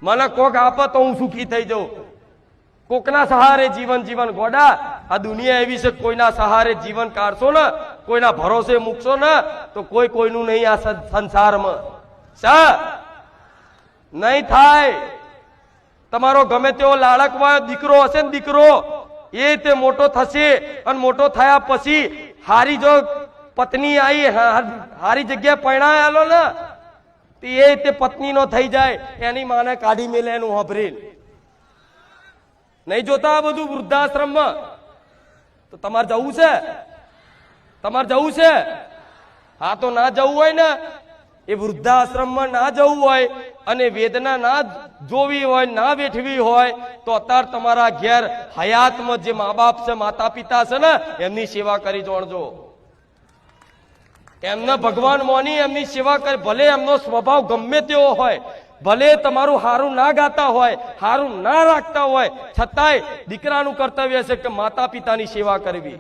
મને કોક આપે તો હું સુખી થઈ જાઉં. કોકના સહારે જીવન જીવન ગોડા. આ દુનિયા એવી છે, કોઈના સહારે જીવન કાઢશો ને, કોઈના ભરોસે મૂકશો ને, તો કોઈ કોઈનું નહીં આ સંસારમાં. નહીં થાય. તમારો ગમે તેવો લાડકવાયો દીકરો હશે ને, દીકરો એ તે મોટો થશે અને મોટો થયા પછી હારી જો પત્ની આવી, હારી જગ્યાએ પરણાયેલો ને, એ તે પત્નીનો થઈ જાય, એની માને કાઢી મેલે એનું હભરી. નહીં જોતા આ બધું વૃદ્ધાશ્રમમાં? તો તમારે જવું છે? તમારે જવું છે? હા, તો ના જવું હોય ને, એ વૃદ્ધાશ્રમમાં ના જવું હોય અને વેદના ના જોવી હોય, ના વેઠવી હોય, તો અત્યારે તમારા ઘેર હયાતમાં જે મા બાપ છે, માતા પિતા છે ને, એમની સેવા કરી જોણજો. એમને ભગવાન મોની એમની સેવા કરે. ભલે એમનો સ્વભાવ ગમે તેવો હોય, ભલે તમારું હારું ના ગાતા હોય, હારું ના રાખતા હોય, છતાંય દીકરાનું કર્તવ્ય છે કે માતા પિતાની સેવા કરવી.